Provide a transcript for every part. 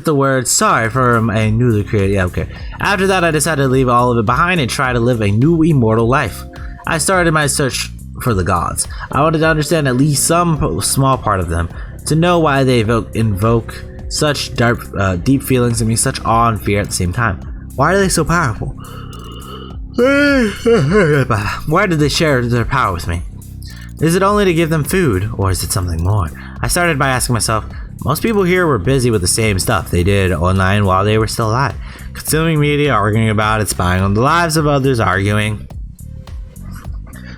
the word sorry from a newly created. Yeah, okay. After that, I decided to leave all of it behind and try to live a new immortal life. I started my search for the gods. I wanted to understand at least some small part of them, to know why they invoke such deep feelings in me, such awe and fear at the same time. Why are they so powerful? Why did they share their power with me? Is it only to give them food, or is it something more? I started by asking myself, most people here were busy with the same stuff they did online while they were still alive. Consuming media, arguing about it, spying on the lives of others, arguing.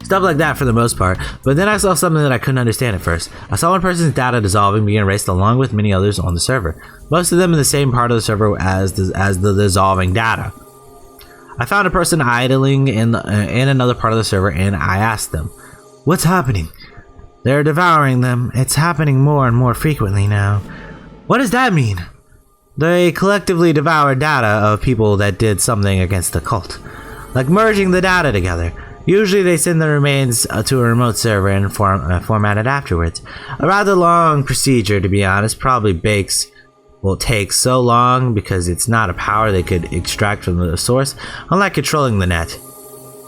Stuff like that for the most part, but then I saw something that I couldn't understand at first. I saw one person's data dissolving being erased along with many others on the server. Most of them in the same part of the server as the dissolving data. I found a person idling in another part of the server and I asked them, "What's happening?" "They're devouring them. It's happening more and more frequently now." "What does that mean?" "They collectively devour data of people that did something against the cult. Like merging the data together. Usually they send the remains to a remote server and format it afterwards. A rather long procedure, to be honest. Probably takes so long because it's not a power they could extract from the source, unlike controlling the net.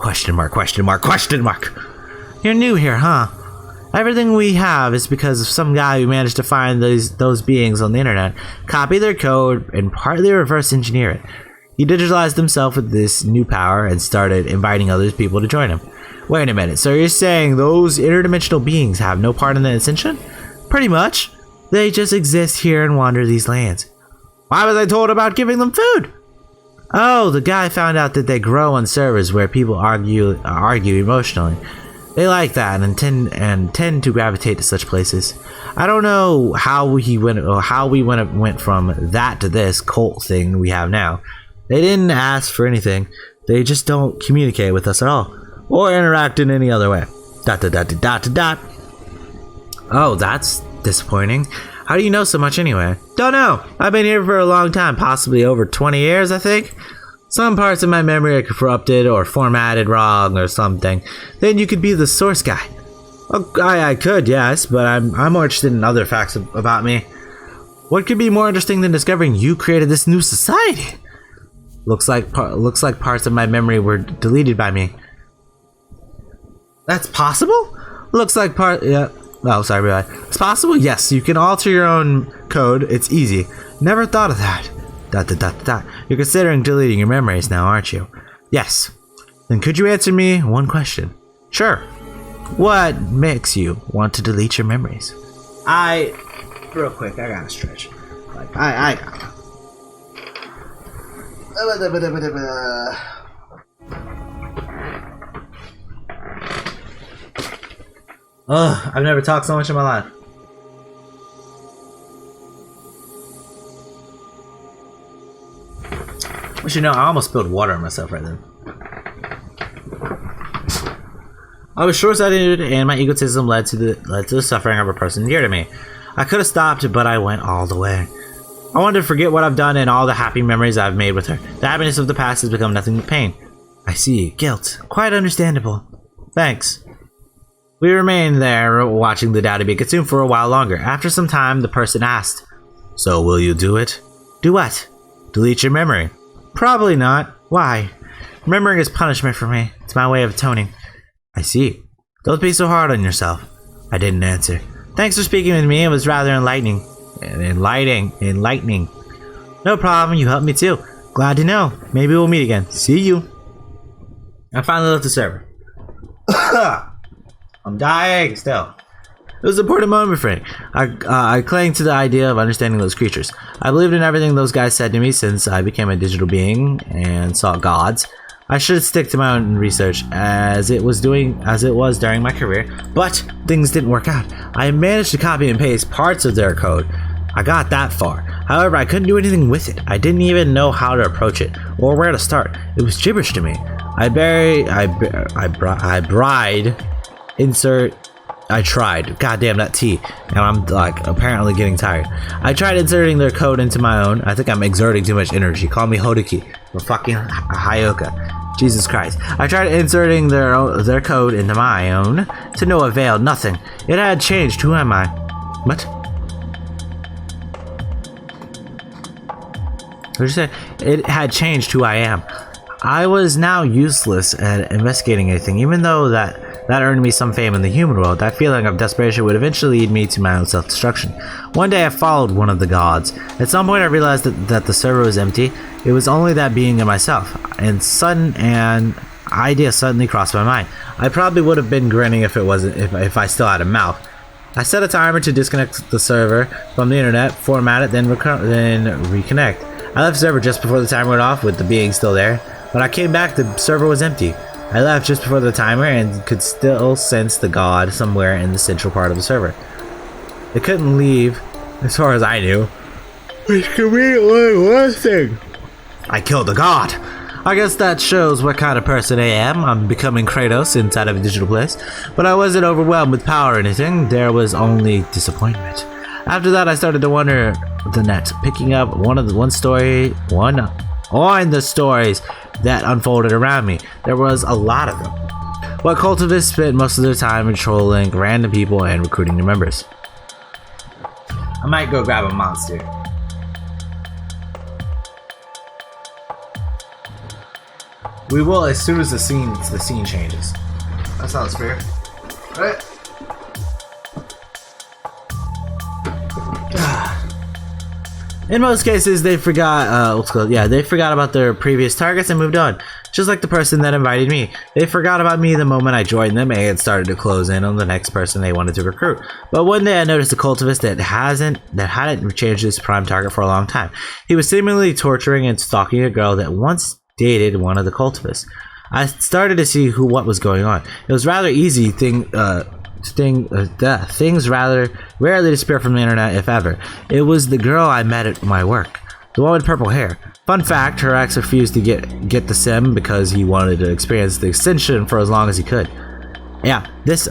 Question mark, question mark, question mark. You're new here, huh? Everything we have is because of some guy who managed to find those beings on the internet, copy their code, and partly reverse engineer it. He digitalized himself with this new power and started inviting other people to join him. Wait a minute, so you're saying those interdimensional beings have no part in the ascension? Pretty much. They just exist here and wander these lands. Why was I told about giving them food? Oh, the guy found out that they grow on servers where people argue emotionally. They like that and tend to gravitate to such places. I don't know how we went from that to this cult thing we have now. They didn't ask for anything. They just don't communicate with us at all, or interact in any other way. ... Oh, that's disappointing. How do you know so much anyway? Don't know. I've been here for a long time, possibly over 20 years, I think. Some parts of my memory are corrupted or formatted wrong or something. Then you could be the source guy. Oh, I could, yes, but I'm more interested in other facts about me. What could be more interesting than discovering you created this new society? Looks like parts of my memory were deleted by me. That's possible? Looks like yeah. Oh, sorry, it's possible? Yes, you can alter your own code. It's easy. Never thought of that. ... You're considering deleting your memories now, aren't you? Yes. Then could you answer me one question? Sure. What makes you want to delete your memories? Real quick, I gotta stretch. Ugh, I've never talked so much in my life. But you know, I almost spilled water on myself right then. I was short-sighted and my egotism led to the suffering of a person dear to me. I could have stopped, but I went all the way. I wanted to forget what I've done and all the happy memories I've made with her. The happiness of the past has become nothing but pain. I see. Guilt. Quite understandable. Thanks. We remained there, watching the data be consumed for a while longer. After some time, the person asked, "So will you do it?" "Do what?" "Delete your memory." "Probably not. Why?" "Remembering is punishment for me. It's my way of atoning." I see. Don't be so hard on yourself. I didn't answer. Thanks for speaking with me. It was rather enlightening. Enlightening. No problem. You helped me too. Glad to know. Maybe we'll meet again. See you. I finally left the server. I'm dying still. It was an important moment for me. I clung to the idea of understanding those creatures. I believed in everything those guys said to me since I became a digital being and sought gods. I should stick to my own research as it was during my career, but things didn't work out. I managed to copy and paste parts of their code. I got that far. However, I couldn't do anything with it. I didn't even know how to approach it or where to start. It was gibberish to me. I tried. Goddamn that T. And I'm like apparently getting tired. I tried inserting their code into my own. I think I'm exerting too much energy. Call me Hodaki or fucking Hayoka. Jesus Christ. I tried inserting their code into my own to no avail. Nothing. It had changed. Who am I? What? What did you say? It had changed who I am. I was now useless at investigating anything, even though that earned me some fame in the human world. That feeling of desperation would eventually lead me to my own self-destruction. One day I followed one of the gods. At some point I realized that the server was empty. It was only that being and myself. And an idea suddenly crossed my mind. I probably would have been grinning if I still had a mouth. I set a timer to disconnect the server from the internet, format it, then reconnect. I left the server just before the timer went off with the being still there. When I came back, the server was empty. I left just before the timer and could still sense the god somewhere in the central part of the server. It couldn't leave, as far as I knew. Which could mean only one thing. I killed the god! I guess that shows what kind of person I am. I'm becoming Kratos inside of a digital place. But I wasn't overwhelmed with power or anything. There was only disappointment. After that, I started to wonder the net, picking up on the stories that unfolded around me. There was a lot of them. What cultivists spent most of their time trolling random people and recruiting new members. I might go grab a monster. We will as soon as the scene changes. That sounds fair. Alright. In most cases, they forgot. They forgot about their previous targets and moved on. Just like the person that invited me, they forgot about me the moment I joined them and started to close in on the next person they wanted to recruit. But one day, I noticed a cultivist that hadn't changed his prime target for a long time. He was seemingly torturing and stalking a girl that once dated one of the cultivists. I started to see what was going on. It was rather easy things rather rarely disappear from the internet, if ever. It was the girl I met at my work, the one with purple hair. Fun fact: her ex refused to get the sim because he wanted to experience the extension for as long as he could. Yeah,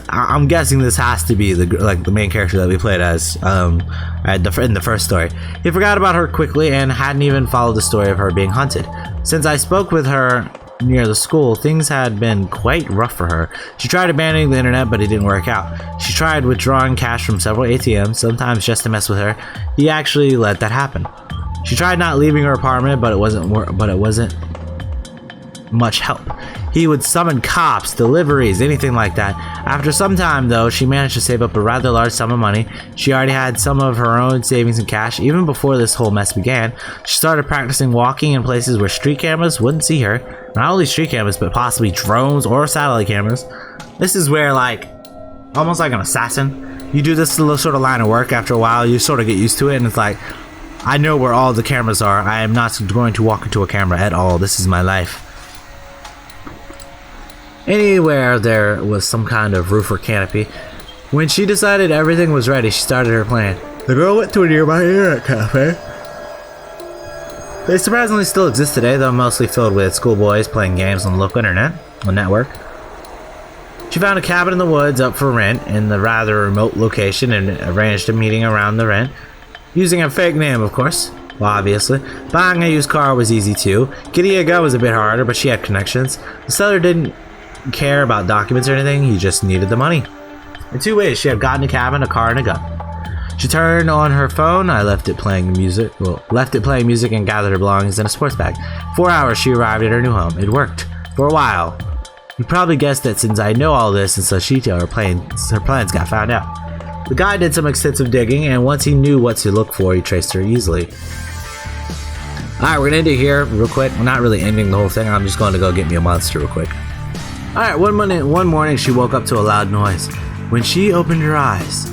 I'm guessing this has to be the main character that we played as in the first story. He forgot about her quickly and hadn't even followed the story of her being hunted. Since I spoke with her near the school, things had been quite rough for her. She tried abandoning the internet, but it didn't work out. She tried withdrawing cash from several ATMs, sometimes just to mess with her. He actually let that happen. She tried not leaving her apartment, but it wasn't much help. He would summon cops, deliveries, anything like that. After some time, though, she managed to save up a rather large sum of money. She already had some of her own savings in cash. Even before this whole mess began, she started practicing walking in places where street cameras wouldn't see her. Not only street cameras, but possibly drones or satellite cameras. This is where, almost like an assassin, you do this little sort of line of work. After a while, you sort of get used to it, and it's like, I know where all the cameras are. I am not going to walk into a camera at all. This is my life. Anywhere there was some kind of roof or canopy. When she decided everything was ready, she started her plan. The girl went to a nearby internet cafe. They surprisingly still exist today, though mostly filled with schoolboys playing games on the local network. She found a cabin in the woods up for rent in the rather remote location and arranged a meeting around the rent, using a fake name, of course. Well, obviously. Buying a used car was easy too. Getting a gun was a bit harder, but she had connections. The seller didn't care about documents or anything, he just needed the money. In 2 ways, she had gotten a cabin, a car, and a gun. She turned on her phone. I left it playing music and gathered her belongings in a sports bag. 4 hours, she arrived at her new home. It worked. For a while. You probably guessed that since I know all this in such detail, her plans got found out. The guy did some extensive digging, and once he knew what to look for, he traced her easily. Alright, we're gonna end it here real quick. We're not really ending the whole thing. I'm just going to go get me a monster real quick. Alright, one morning she woke up to a loud noise. When she opened her eyes,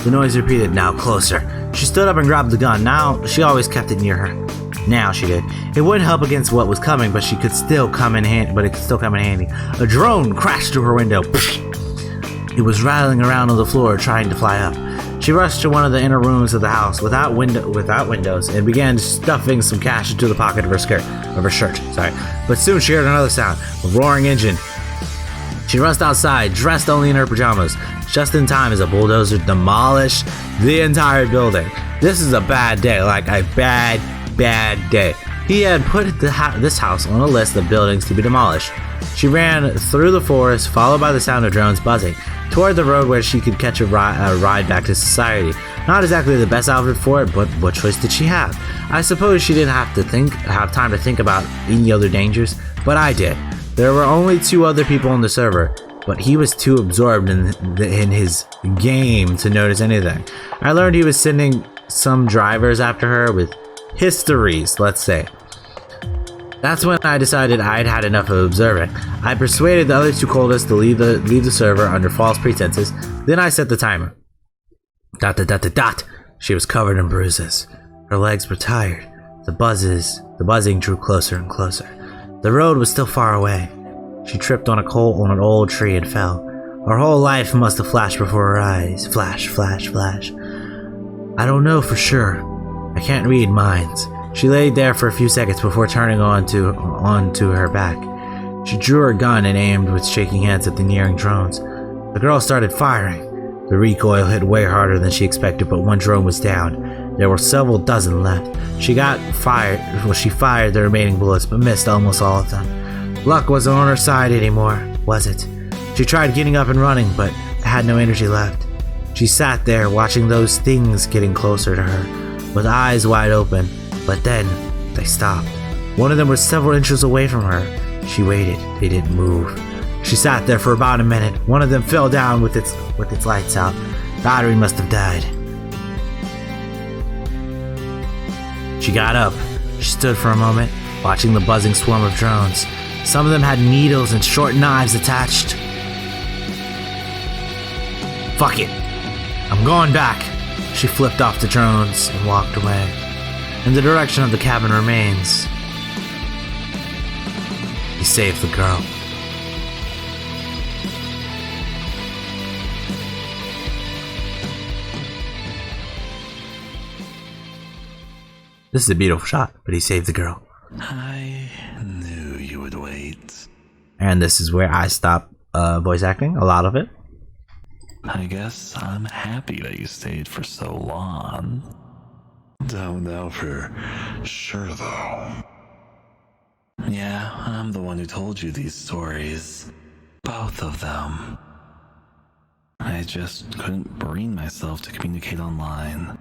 the noise repeated, now closer. She stood up and grabbed the gun. Now, she always kept it near her. Now she did. It wouldn't help against what was coming, but it could still come in handy. A drone crashed through her window. It was rattling around on the floor, trying to fly up. She rushed to one of the inner rooms of the house without windows and began stuffing some cash into the pocket of her shirt. But soon she heard another sound, a roaring engine. She rushed outside, dressed only in her pajamas, just in time as a bulldozer demolished the entire building. This is a bad day, like a bad day. He had put this house on a list of buildings to be demolished. She ran through the forest, followed by the sound of drones buzzing, toward the road where she could catch a ride back to society. Not exactly the best outfit for it, but what choice did she have? I suppose she didn't have time to think about any other dangers, but I did. There were only 2 other people on the server, but he was too absorbed in his game to notice anything. I learned he was sending some drivers after her with histories, let's say. That's when I decided I'd had enough of observing. I persuaded the other 2 cultists to leave the server under false pretenses. Then I set the timer. ... She was covered in bruises. Her legs were tired. The buzzing drew closer and closer. The road was still far away. She tripped on an old tree and fell. Her whole life must have flashed before her eyes. Flash, flash, flash. I don't know for sure. I can't read minds. She laid there for a few seconds before turning onto her back. She drew her gun and aimed with shaking hands at the nearing drones. The girl started firing. The recoil hit way harder than she expected, but 1 drone was down. There were several dozen left. She fired the remaining bullets, but missed almost all of them. Luck wasn't on her side anymore, was it? She tried getting up and running, but had no energy left. She sat there watching those things getting closer to her, with eyes wide open, but then they stopped. One of them was several inches away from her. She waited. They didn't move. She sat there for about a minute. One of them fell down with its lights out. Battery must have died. She got up. She stood for a moment, watching the buzzing swarm of drones. Some of them had needles and short knives attached. Fuck it. I'm going back. She flipped off the drones and walked away, in the direction of the cabin remains. He saved the girl. This is a beautiful shot, but he saved the girl. I knew you would wait. And this is where I stop voice acting, a lot of it. I guess I'm happy that you stayed for so long. Don't know for sure, though. Yeah, I'm the one who told you these stories. Both of them. I just couldn't bring myself to communicate online.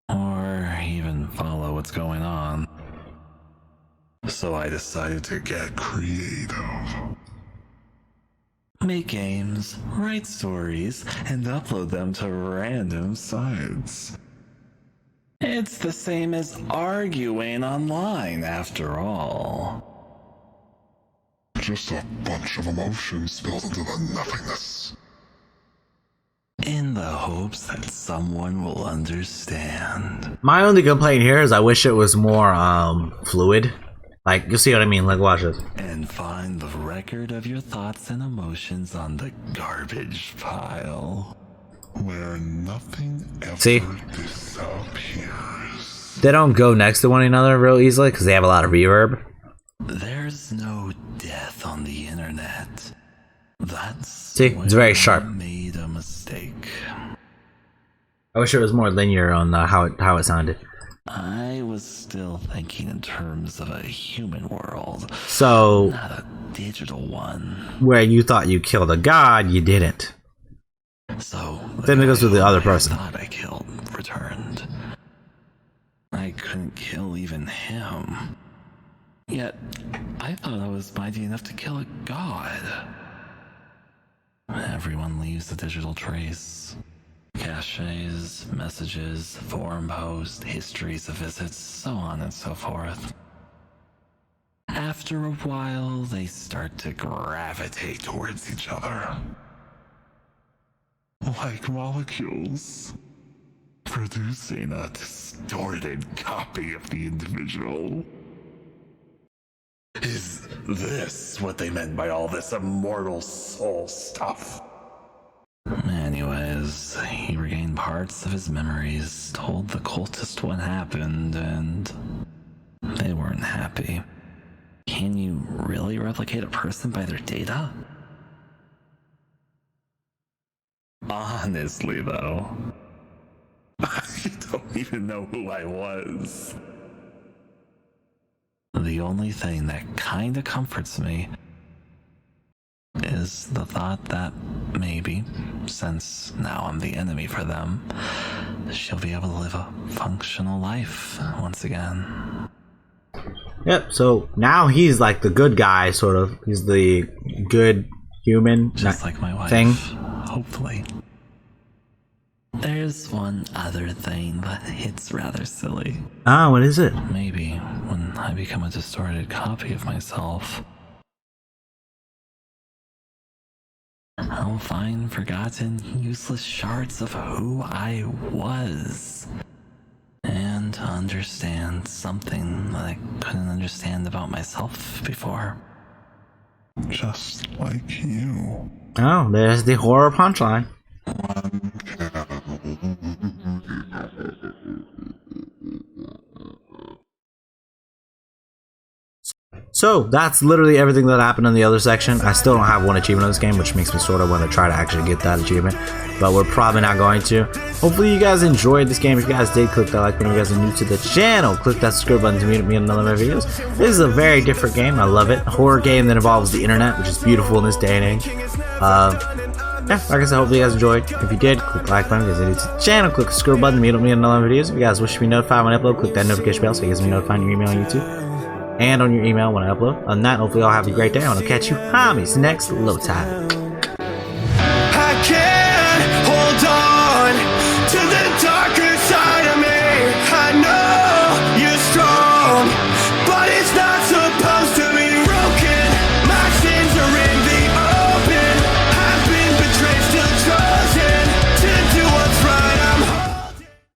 Or even follow what's going on. So I decided to get creative. Make games, write stories, and upload them to random sites. It's the same as arguing online, after all. Just a bunch of emotions spilled into the nothingness. In the hopes that someone will understand. My only complaint here is I wish it was more fluid. Like, you see what I mean? Like, watch this. And find the record of your thoughts and emotions on the garbage pile. Where nothing ever See? disappears. They don't go next to one another real easily because they have a lot of reverb. There's no death on the internet. That's See? It's very sharp. I made a mistake. I wish it was more linear on how it sounded. I was still thinking in terms of a human world, So, not a digital one. where you thought you killed a god, you didn't. So Then it goes with the other person. I thought I killed returned. I couldn't kill even him. Yet I thought I was mighty enough to kill a god. Everyone leaves a digital trace. Caches, messages, forum posts, histories of visits, so on and so forth. After a while, they start to gravitate towards each other. Like molecules, producing a distorted copy of the individual. Is this what they meant by all this immortal soul stuff? Anyways, he regained parts of his memories, told the cultist what happened, and they weren't happy. Can you really replicate a person by their data? Honestly, though, I don't even know who I was. The only thing that kinda comforts me is the thought that maybe, since now I'm the enemy for them, she'll be able to live a functional life once again. Yep, so now he's like the good guy, sort of. He's the good human Just like my wife, thing. hopefully. There's one other thing, but it's rather silly. Ah, what is it? Maybe when I become a distorted copy of myself, I'll find forgotten, useless shards of who I was. And understand something that I couldn't understand about myself before. Just like you. Oh, there's the horror punchline. So that's literally everything that happened in the other section. I still don't have one achievement in this game, which makes me sort of want to try to actually get that achievement, but we're probably not going to. Hopefully you guys enjoyed this game. If you guys did, click that like button. If you guys are new to the channel, click that subscribe button to meet me in another of my videos. This is a very different game. I love it. A horror game that involves the internet, which is beautiful in this day and age. Yeah, like I said, hopefully you guys enjoyed. If you did, click the like button. If you guys are new to the channel, click the subscribe button to meet me in another videos. If you guys wish to be notified when I upload, click that notification bell so you guys can be notified in your email on YouTube and on your email when I upload. On that, hopefully y'all have a great day, and I'll catch you homies next LowTide. I can't hold on.